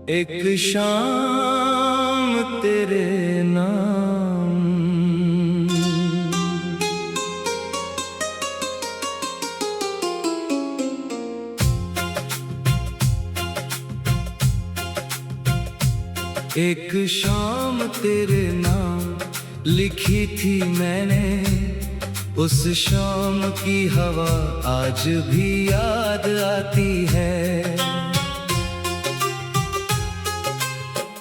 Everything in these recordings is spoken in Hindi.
एक शाम तेरे नाम। एक शाम तेरे नाम लिखी थी मैंने, उस शाम की हवा आज भी याद आती है।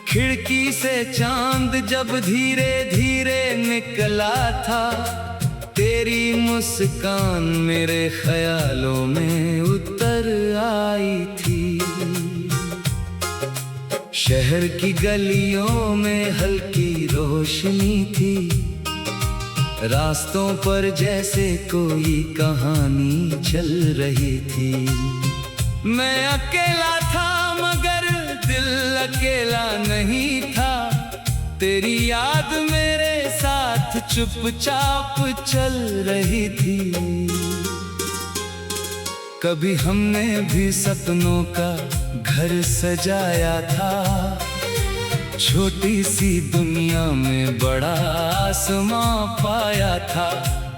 खिड़की से चांद जब धीरे धीरे निकला था, तेरी मुस्कान मेरे ख्यालों में उतर आई थी। शहर की गलियों में हल्की रोशनी थी, रास्तों पर जैसे कोई कहानी चल रही थी। मैं अकेला था मगर दिल अकेला नहीं था, तेरी याद मेरे साथ चुपचाप चल रही थी। कभी हमने भी सपनों का घर सजाया था, छोटी सी दुनिया में बड़ा आसमां पाया था।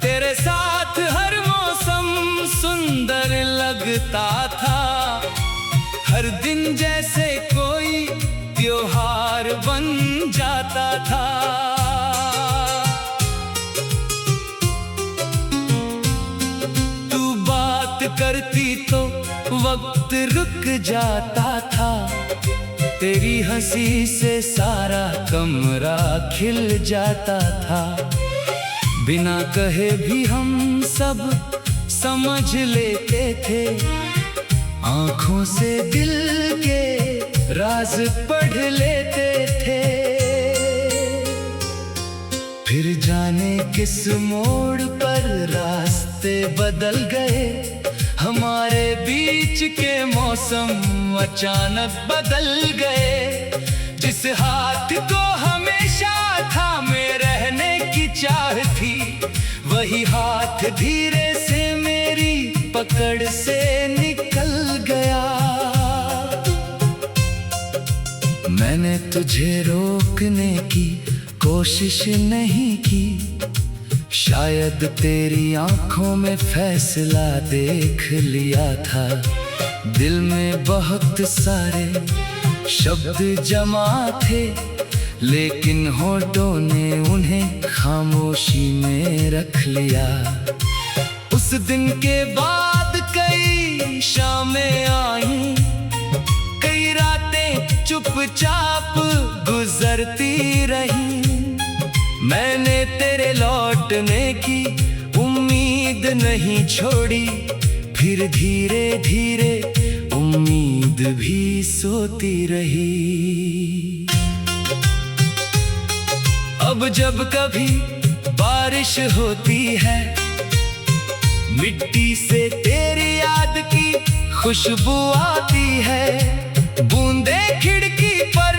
तेरे साथ हर मौसम सुंदर लगता था, हर दिन जैसे कोई त्योहार बन जाता था। तू बात करती तो वक्त रुक जाता था, तेरी हंसी से सारा कमरा खिल जाता था। बिना कहे भी हम सब समझ लेते थे, आंखों से दिल के राज पढ़ लेते थे। फिर जाने किस मोड़ पर रास्ते बदल गए, हमारे बीच के मौसम अचानक बदल गए। जिस हाथ को हमेशा थामे रहने की चाह थी, वही हाथ धीरे से मेरी पकड़ से निकल गया। मैंने तुझे रोकने की कोशिश नहीं की, शायद तेरी आंखों में फैसला देख लिया था। दिल में बहुत सारे शब्द जमा थे, लेकिन होठों ने उन्हें खामोशी में रख लिया। उस दिन के बाद कई शामें आई, कई रातें चुपचाप गुजरती रही। मैंने तेरे लौटने की उम्मीद नहीं छोड़ी, फिर धीरे धीरे उम्मीद भी सोती रही। अब जब कभी बारिश होती है, मिट्टी से तेरी याद की खुशबू आती है। बूंदे खिड़की पर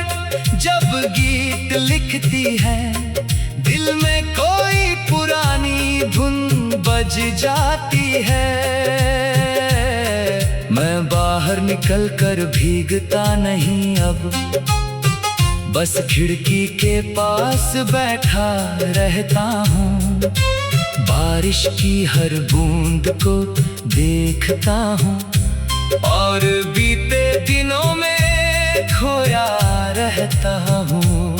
जब गीत लिखती है, दिल में कोई पुरानी धुन बज जाती है। मैं बाहर निकल कर भीगता नहीं अब, बस खिड़की के पास बैठा रहता हूँ। बारिश की हर बूंद को देखता हूँ, और बीते दिनों में खोया रहता हूँ।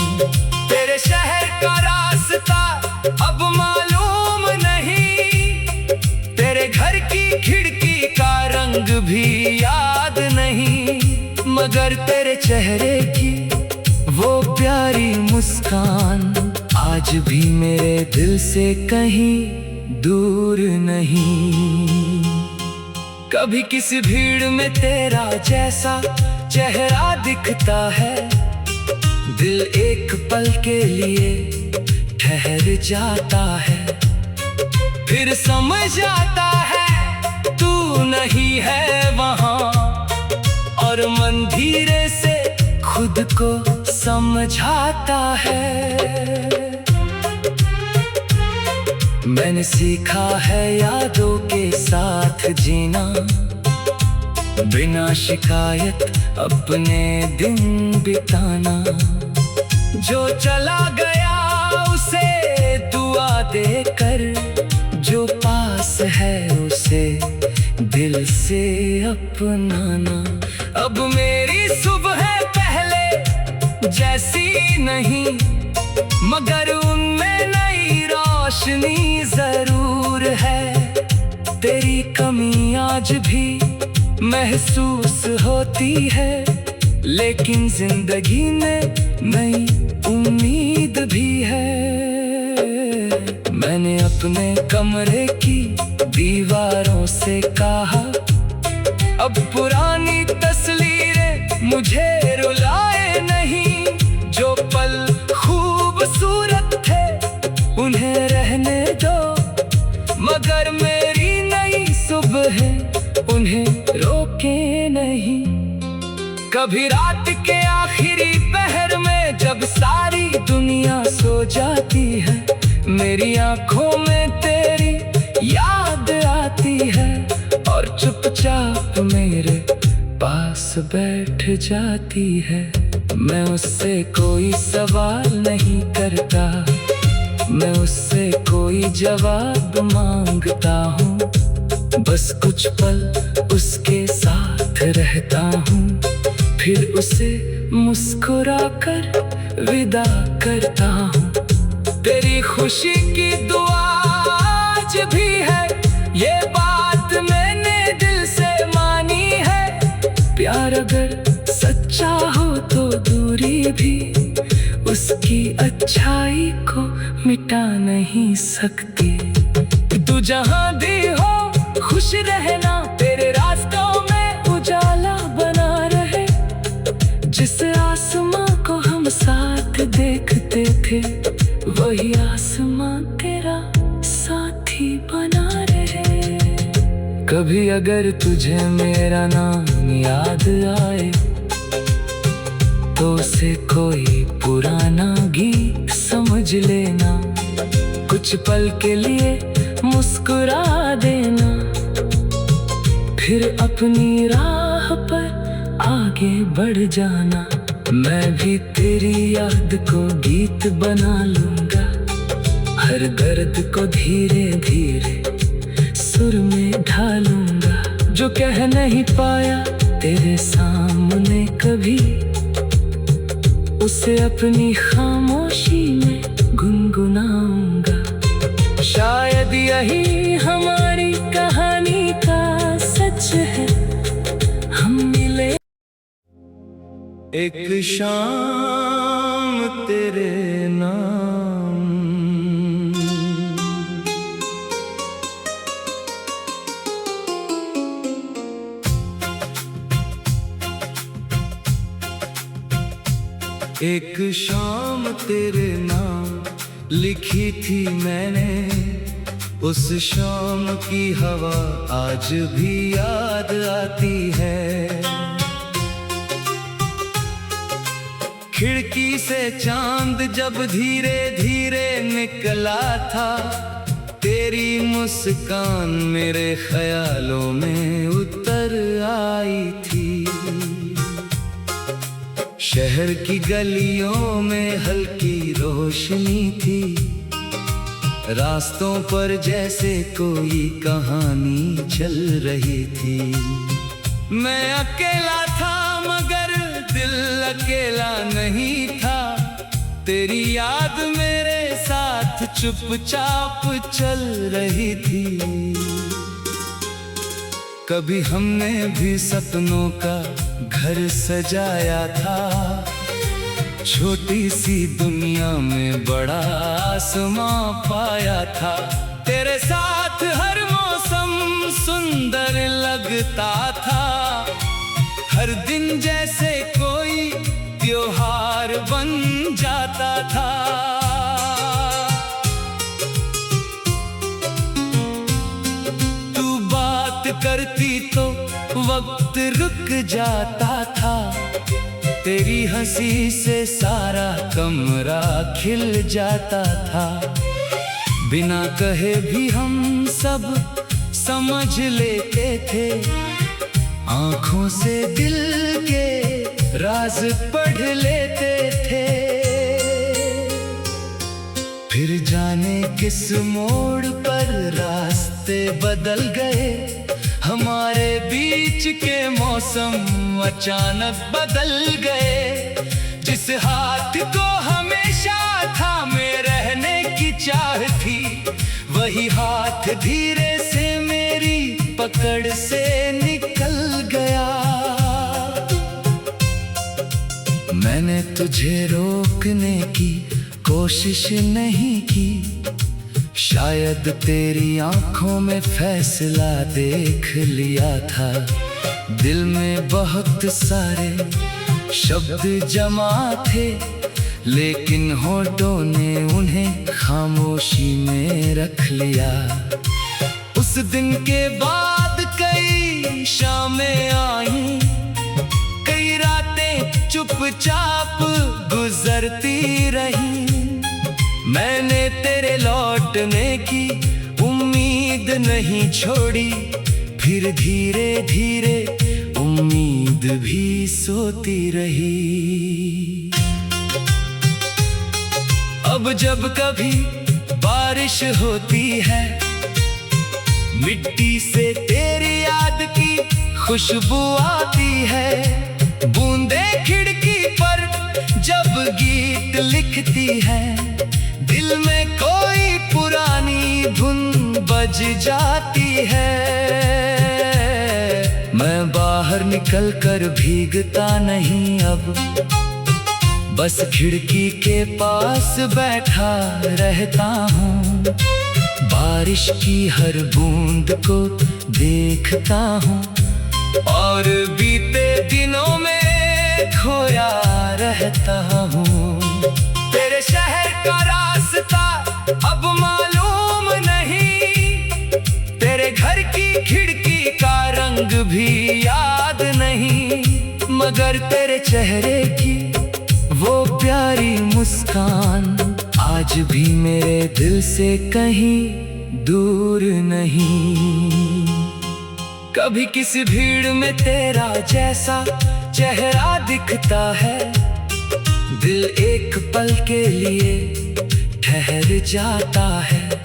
तेरे शहर का रास्ता अब मालूम नहीं, तेरे घर की खिड़की का रंग भी याद नहीं, मगर तेरे चेहरे की वो प्यारी मुस्कान आज भी मेरे दिल से कहीं दूर नहीं। कभी किसी भीड़ में तेरा जैसा चेहरा दिखता है, दिल एक पल के लिए ठहर जाता है। फिर समझ आता है तू नहीं है वहाँ, और मन धीरे से खुद को समझाता है। मैंने सीखा है यादों के साथ जीना, बिना शिकायत अपने दिन बिताना। जो चला गया उसे दुआ देकर, जो पास है उसे दिल से अपनाना। अब मेरी सुबह पहले जैसी नहीं, मगर उनमें नई रोशनी जरूर है। तेरी कमी आज भी महसूस होती है, लेकिन जिंदगी में नई उम्मीद भी है। मैंने अपने कमरे की दीवारों से कहा, अब पुरानी तस्वीरें मुझे रुलाए नहीं। जो पल खूबसूरत थे उन्हें रहने दो, मगर मेरी नई सुबह उन्हें रोके नहीं। कभी रात के आखिरी पहर में जब सारी दुनिया सो जाती है, मेरी आंखों में तेरी याद आती है और चुपचाप मेरे पास बैठ जाती है। मैं उससे कोई सवाल नहीं करता, मैं उससे कोई जवाब मांगता हूँ। बस कुछ पल उसके साथ रहता हूँ, फिर उसे मुस्कुराकर विदा करता हूँ। तेरी खुशी की दुआ आज भी है, ये बात मैंने दिल से मानी है। प्यार अगर सच्चा हो तो दूरी भी उसकी अच्छाई को मिटा नहीं सकती। तू जहाँ भी हो खुश रहना, तेरे रास्तों में उजाला बना रहे। जिस आसमां को हम साथ देखते थे, वही आसमां तेरा साथी बना रहे। कभी अगर तुझे मेरा नाम याद आए, तो उसे कोई पुराना गीत समझ लेना। कुछ पल के लिए मुस्कुरा देना, फिर अपनी राह पर आगे बढ़ जाना। मैं भी तेरी याद को गीत बना लूंगा, हर दर्द को धीरे धीरे सुर में ढालूंगा। जो कह नहीं पाया तेरे सामने कभी, उसे अपनी खामोशी में गुनगुनाऊंगा। शायद यही हमारी कहानी का सच है, हम मिले एक शाम तेरे नाम। एक शाम तेरे नाम लिखी थी मैंने, उस शाम की हवा आज भी याद आती है। खिड़की से चांद जब धीरे धीरे निकला था, तेरी मुस्कान मेरे ख्यालों में उतर आई थी। शहर की गलियों में हल्की रोशनी थी, रास्तों पर जैसे कोई कहानी चल रही थी। मैं अकेला था मगर दिल अकेला नहीं था, तेरी याद मेरे साथ चुपचाप चल रही थी। कभी हमने भी सपनों का घर सजाया था, छोटी सी दुनिया में बड़ा आसमां पाया था। तेरे साथ हर मौसम सुंदर लगता था, हर दिन जैसे कोई त्योहार बन जाता था। तू बात करती तो वक्त रुक जाता था, तेरी हंसी से सारा कमरा खिल जाता था। बिना कहे भी हम सब समझ लेते थे, आंखों से दिल के राज पढ़ लेते थे। फिर जाने किस मोड़ पर रास्ते बदल गए, हमारे बीच के मौसम अचानक बदल गए। जिस हाथ को हमेशा थामे रहने की चाह थी, वही हाथ धीरे से मेरी पकड़ से निकल गया। मैंने तुझे रोकने की कोशिश नहीं की, शायद तेरी आंखों में फैसला देख लिया था। दिल में बहुत सारे शब्द जमा थे, लेकिन होठों ने उन्हें खामोशी में रख लिया। उस दिन के बाद कई शामें आई, कई रातें चुपचाप गुजरती रही। मैंने तेरे लौटने की उम्मीद नहीं छोड़ी, फिर धीरे धीरे उम्मीद भी सोती रही। अब जब कभी बारिश होती है, मिट्टी से तेरी याद की खुशबू आती है। बूंदे खिड़की पर जब गीत लिखती है, दिल में कोई पुरानी धुन बज जाती है। मैं बाहर निकल कर भीगता नहीं अब, बस खिड़की के पास बैठा रहता हूँ। बारिश की हर बूंद को देखता हूँ, और बीते दिनों में खोया रहता हूँ। तेरे शहर का रास्ता अब मालूम नहीं, तेरे घर की खिड़की का रंग भी याद नहीं, मगर तेरे चेहरे की वो प्यारी मुस्कान आज भी मेरे दिल से कहीं दूर नहीं। कभी किसी भीड़ में तेरा जैसा चेहरा दिखता है, दिल एक पल के लिए ठहर जाता है।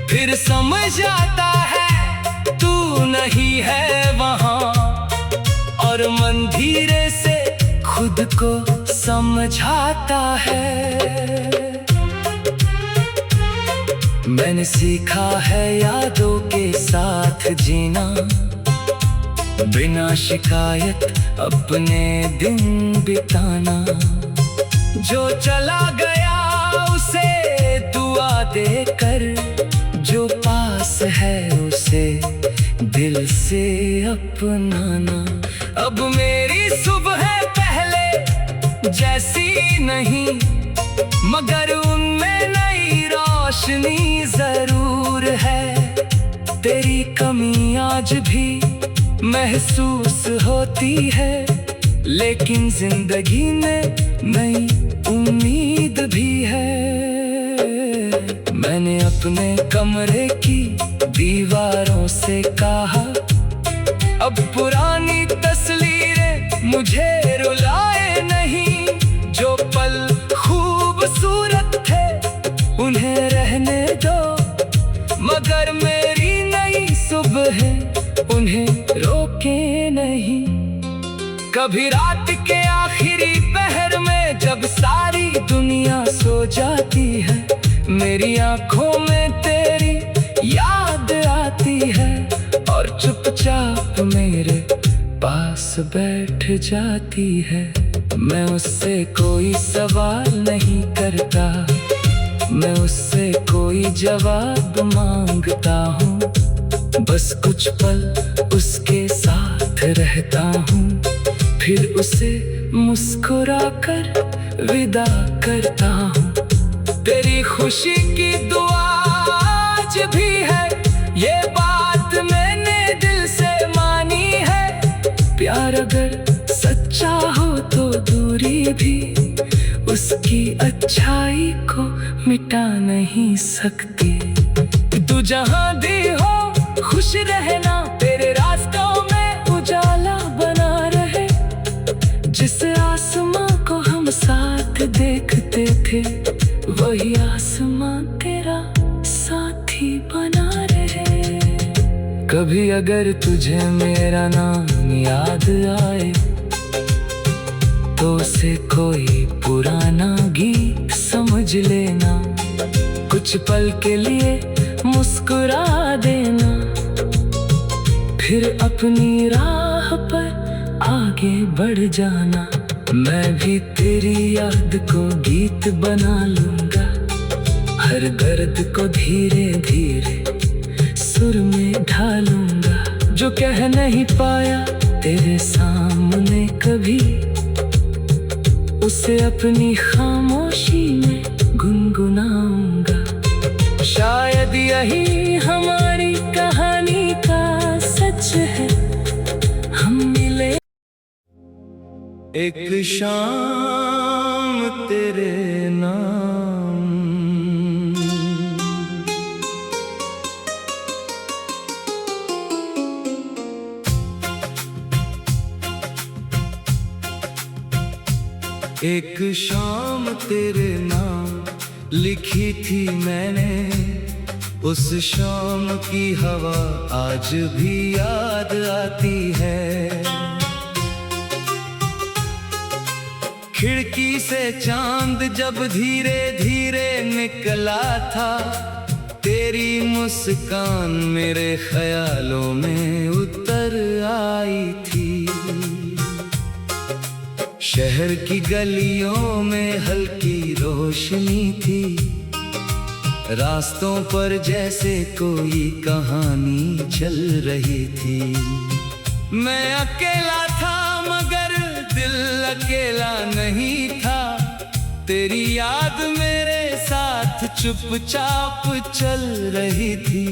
फिर समझ आता है तू नहीं है वहाँ, और मन धीरे से खुद को समझाता है। मैंने सीखा है यादों के साथ जीना, बिना शिकायत अपने दिन बिताना। जो चला गया उसे दुआ देकर, जो पास है उसे दिल से अपनाना। अब मेरी सुबह पहले जैसी नहीं, मगर उनमें नई रोशनी जरूर है। तेरी कमी आज भी महसूस होती है, लेकिन जिंदगी में नई उम्मीद भी है। मैंने अपने कमरे की दीवारों से कहा, अब पुरानी तस्वीरें मुझे रुलाए नहीं। जो पल खूबसूरत थे उन्हें रहने दो, मगर मेरी नई सुबह उन्हें रोके नहीं। कभी रात के आखिरी पहर में जब सारी दुनिया सो जाती है, मेरी आंखों में तेरी याद आती है, और चुपचाप मेरे पास बैठ जाती है। मैं उससे कोई सवाल नहीं करता, मैं उससे कोई जवाब मांगता हूँ। बस कुछ पल उसके साथ रहता हूँ, फिर उसे मुस्कुराकर विदा करता हूँ। तेरी खुशी की दुआ आज भी है, ये बात मैंने दिल से मानी है। प्यार अगर सच्चा हो तो दूरी भी उसकी अच्छाई को मिटा नहीं सकती। तू जहाँ भी हो खुश रहना, तेरे रास्तों में उजाला जिस आसमां को हम साथ देखते थे, वही आसमां तेरा साथी बना रहे। कभी अगर तुझे मेरा नाम याद आए, तो उसे कोई पुराना गीत समझ लेना। कुछ पल के लिए मुस्कुरा देना, फिर अपनी राह पर आगे बढ़ जाना। मैं भी तेरी याद को गीत बना लूंगा, हर दर्द को धीरे धीरे सुर में ढालूंगा। जो कह नहीं पाया तेरे सामने कभी, उसे अपनी खामोशी में गुनगुनाऊंगा। शायद यही हमारी कहानी का सच है, हम मिले एक शाम तेरे नाम। एक शाम तेरे नाम लिखी थी मैंने, उस शाम की हवा आज भी याद आती है। खिड़की से चांद जब धीरे धीरे निकला था, तेरी मुस्कान मेरे ख्यालों में उतर आई थी। शहर की गलियों में हल्की रोशनी थी, रास्तों पर जैसे कोई कहानी चल रही थी। मैं अकेला था मगर दिल अकेला नहीं था, तेरी याद मेरे साथ चुपचाप चल रही थी।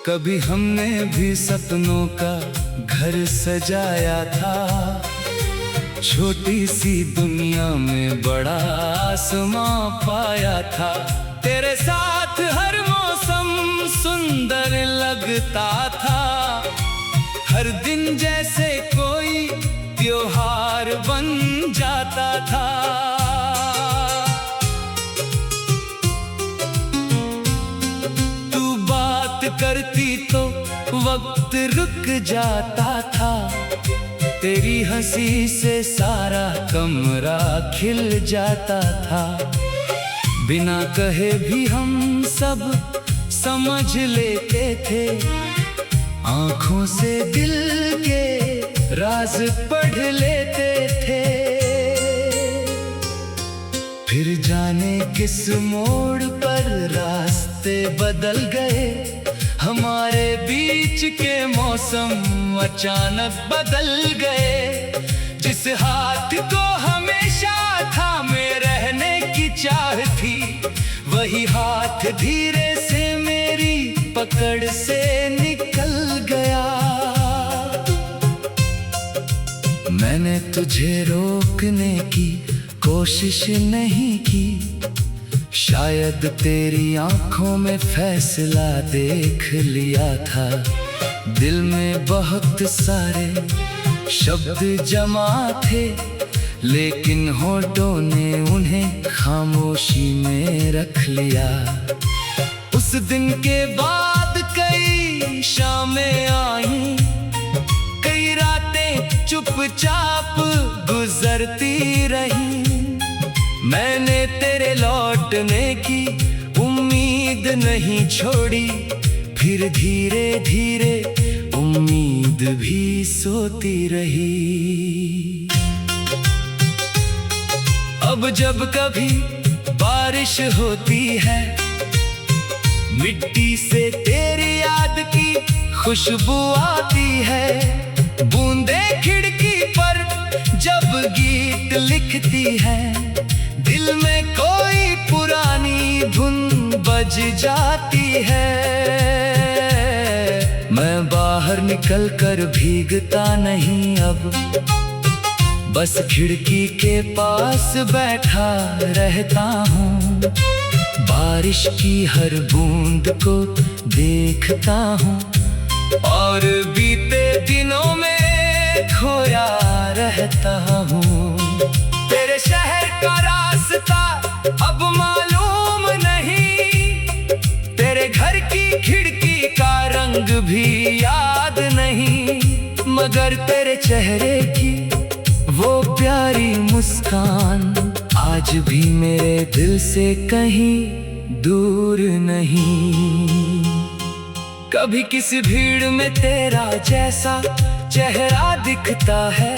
कभी हमने भी सपनों का घर सजाया था, छोटी सी दुनिया में बड़ा आसमां पाया था। तेरे साथ हर मौसम सुंदर लगता था, हर दिन जैसे कोई त्योहार बन जाता था। तू बात करती तो वक्त रुक जाता था, तेरी हंसी से सारा कमरा खिल जाता था। बिना कहे भी हम सब समझ लेते थे, आंखों से दिल के राज पढ़ लेते थे। फिर जाने किस मोड़ पर रास्ते बदल गए, हमारे बीच के मौसम अचानक बदल गए। जिस हाथ को हमेशा थामे रहने की चाह थी, वही हाथ धीरे से मेरी पकड़ से निकल गया। मैंने तुझे रोकने की कोशिश नहीं की, शायद तेरी आंखों में फैसला देख लिया था। दिल में बहुत सारे शब्द जमा थे, लेकिन होठों ने उन्हें खामोशी में रख लिया। उस दिन के बाद कई शामें आई, कई रातें चुपचाप गुजरती रही। मैंने तेरे लौटने की उम्मीद नहीं छोड़ी, फिर धीरे धीरे उम्मीद भी सोती रही। अब जब कभी बारिश होती है, मिट्टी से तेरी याद की खुशबू आती है। बूंदे खिड़की पर जब गीत लिखती है, दिल में कोई पुरानी धुन बज जाती है। मैं बाहर निकल कर भीगता नहीं अब, बस खिड़की के पास बैठा रहता हूँ। बारिश की हर बूंद को देखता हूँ, और बीते दिनों में में खोया रहता हूँ। तेरे शहर का रास्ता अब मालूम नहीं, तेरे घर की खिड़की का रंग भी याद नहीं, मगर तेरे चेहरे की वो प्यारी मुस्कान आज भी मेरे दिल से कहीं दूर नहीं। कभी किसी भीड़ में तेरा जैसा चेहरा दिखता है,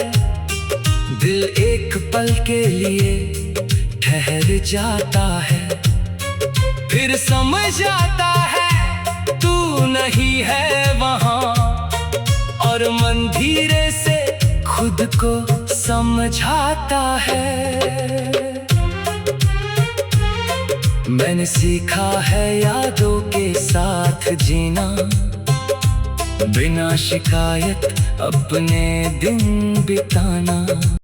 दिल एक पल के लिए ठहर जाता है, फिर समझ आता है तू नहीं है वहाँ, और मन धीरे से खुद को समझाता है। मैंने सीखा है यादों के साथ जीना, बिना शिकायत अपने दिन बिताना।